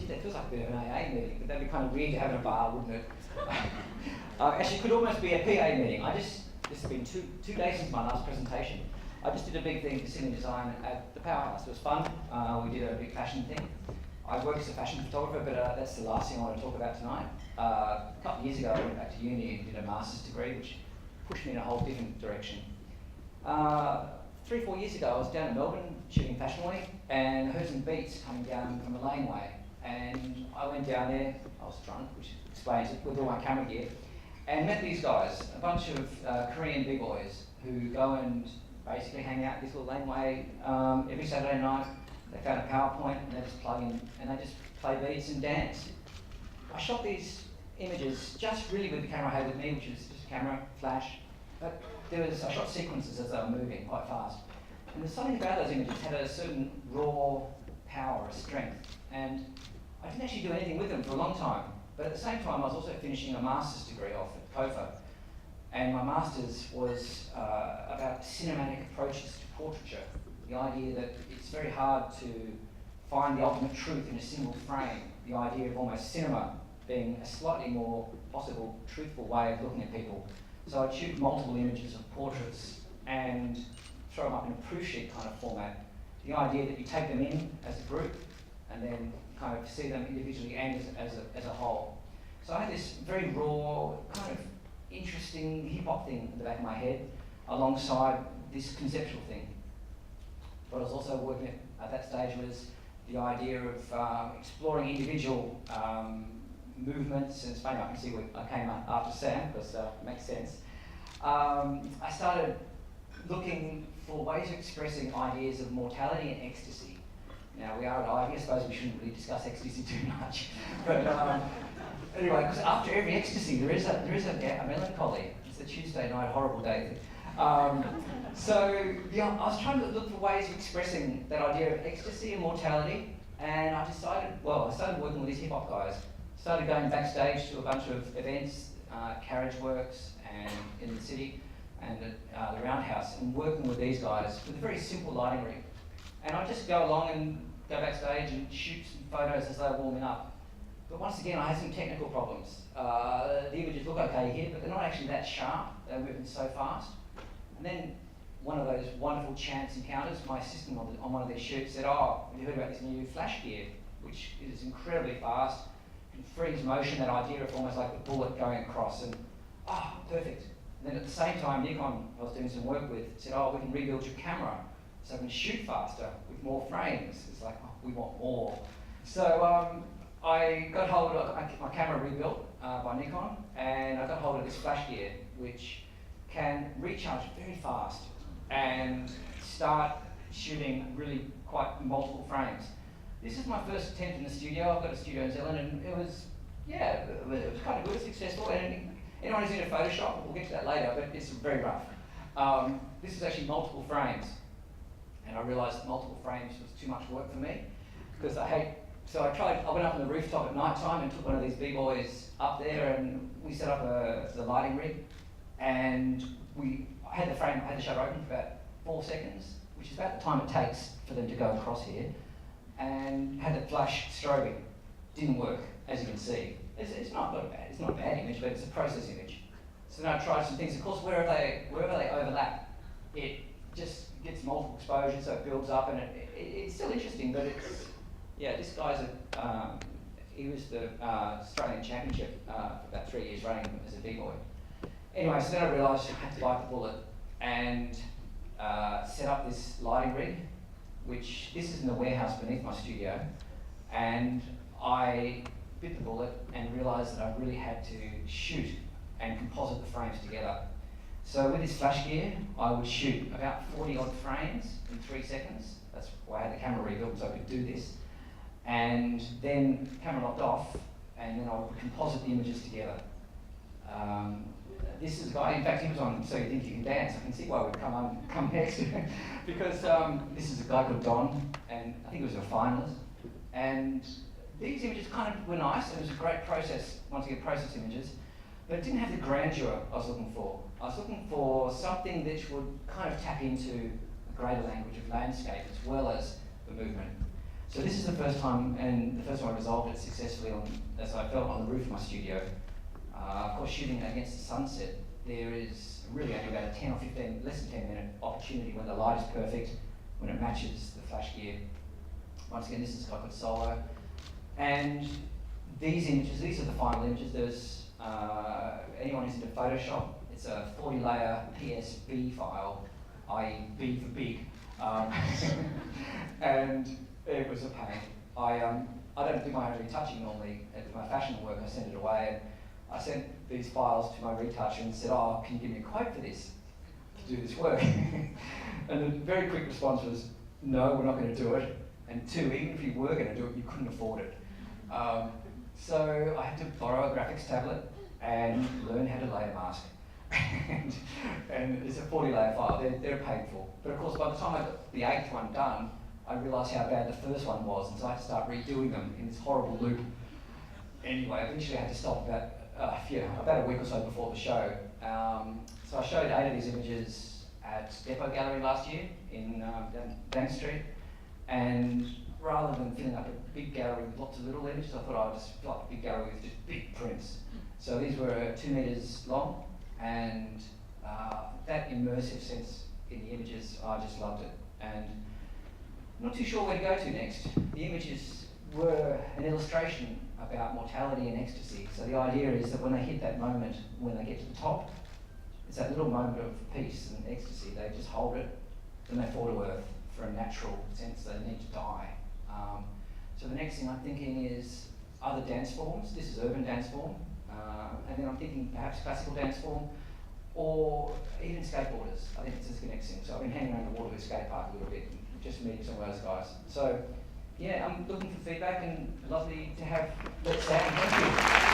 gee, that feels like a bit of an AA meeting, but that'd be kind of weird to have in a bar, wouldn't it? Actually, it could almost be a PA meeting. This has been two days since my last presentation. I just did a big thing for Sydney Design at the Powerhouse. It was fun. We did a big fashion thing. I work as a fashion photographer, but that's the last thing I want to talk about tonight. A couple of years ago, I went back to uni and did a master's degree, which pushed me in a whole different direction. 3-4 years ago, I was down in Melbourne shooting Fashion Week and heard some beats coming down from a laneway. And I went down there, I was drunk, which explains it, with all my camera gear, and met these guys, a bunch of Korean b-boys who go and basically hang out this little laneway every Saturday night. They found a PowerPoint and they just plug in and they just play beats and dance. I shot these images just really with the camera I had with me, which is just a camera, flash, but I shot sequences as they were moving quite fast. And there's something about those images had a certain raw power, a strength, and I didn't actually do anything with them for a long time. But at the same time, I was also finishing a master's degree off at COFA, and my master's was about cinematic approaches to portraiture. The idea that it's very hard to find the ultimate truth in a single frame. The idea of almost cinema being a slightly more possible, truthful way of looking at people. So I'd shoot multiple images of portraits and throw them up in a proof sheet kind of format. The idea that you take them in as a group and then kind of see them individually and as a whole. So I had this very raw, kind of interesting hip-hop thing in the back of my head alongside this conceptual thing. What I was also working at that stage was the idea of exploring individual movements, and it's funny, I can see what I came up after Sam, because it makes sense. I started looking for ways of expressing ideas of mortality and ecstasy. Now, we are at Ivy, I suppose we shouldn't really discuss ecstasy too much. But anyway, because after every ecstasy, there is a melancholy. It's a Tuesday night horrible day. So yeah, I was trying to look for ways of expressing that idea of ecstasy and mortality, and I started working with these hip-hop guys. Started going backstage to a bunch of events, Carriage Works and in the city, and at the Roundhouse, and working with these guys with a very simple lighting rig. And I'd just go along and go backstage and shoot some photos as they were warming up. But once again, I had some technical problems. The images look okay here, but they're not actually that sharp. They're moving so fast. And then one of those wonderful chance encounters, my assistant on one of these shoots said, "Oh, have you heard about this new flash gear, which is incredibly fast, can freeze motion, that idea of almost like the bullet going across," and perfect. And then at the same time, Nikon, I was doing some work with, said, "Oh, we can rebuild your camera so I can shoot faster with more frames." It's like, oh, we want more. So I got hold of my camera rebuilt by Nikon, and I got hold of this flash gear, which can recharge very fast and start shooting really quite multiple frames. This is my first attempt in the studio. I've got a studio in Zealand, and it was kind of good, successful. And anyone who's into Photoshop, we'll get to that later, but it's very rough. This is actually multiple frames, and I realised that multiple frames was too much work for me because I went up on the rooftop at night time and took one of these b-boys up there, and we set up the lighting rig, and I had the shutter open for about 4 seconds, which is about the time it takes for them to go across here, and had the flash strobing. Didn't work, as you can see. It's not a bad image, but it's a process image. So then I tried some things. Of course, wherever they overlap, it just gets multiple exposures, so it builds up, and it's still interesting, but this guy's he was the Australian Championship for about 3 years running as a b-boy. Anyway, so then I realised I had to bite the bullet and set up this lighting rig, which this is in the warehouse beneath my studio, and I bit the bullet and realised that I really had to shoot and composite the frames together. So with this flash gear, I would shoot about 40 odd frames in 3 seconds. That's why I had the camera rebuilt, so I could do this. And then the camera locked off, and then I would composite the images together. This is a guy, in fact, he was on So You Think You Can Dance. I can see why we'd come next, because this is a guy called Don, and I think he was a finalist. And these images kind of were nice. It was a great process, once again, process images, but it didn't have the grandeur I was looking for. I was looking for something that would kind of tap into a greater language of landscape as well as the movement. So this is the first time, and the first time I resolved it successfully as I felt on the roof of my studio. Of course, shooting against the sunset, there is really only about a 10 or 15, less than 10 minute opportunity when the light is perfect, when it matches the flash gear. Once again, this is Cockpit Solo. And these images, these are the final images. There's, anyone who's into Photoshop, it's a 40 layer PSB file, i.e. B for big. And it was a pain. I don't do my own retouching normally. For my fashion work, I send it away. And I sent these files to my retoucher and said, "Oh, can you give me a quote for this, to do this work?" And the very quick response was, "No, we're not going to do it. And two, even if you were going to do it, you couldn't afford it." So I had to borrow a graphics tablet and learn how to layer mask. and it's a 40 layer file, they're painful. But of course, by the time I got the 8th one done, I realised how bad the first one was, and so I had to start redoing them in this horrible loop. Anyway, eventually I had to stop about a week or so before the show. So I showed 8 of these images at Depot Gallery last year in Bank Street, and rather than filling up a big gallery with lots of little images, I thought I'd just fill up a big gallery with just big prints. So these were 2 meters long, and that immersive sense in the images, I just loved it. And I'm not too sure where to go to next. The images were an illustration about mortality and ecstasy. So the idea is that when they hit that moment, when they get to the top, it's that little moment of peace and ecstasy. They just hold it, then they fall to earth for a natural sense they need to die. So the next thing I'm thinking is other dance forms. This is urban dance form. And then I'm thinking perhaps classical dance form, or even skateboarders. I think it's the next thing. So I've been hanging around the Waterloo skate park a little bit, just meeting some of those guys. So yeah, I'm looking for feedback, and lovely to have Let's Stand. Thank you.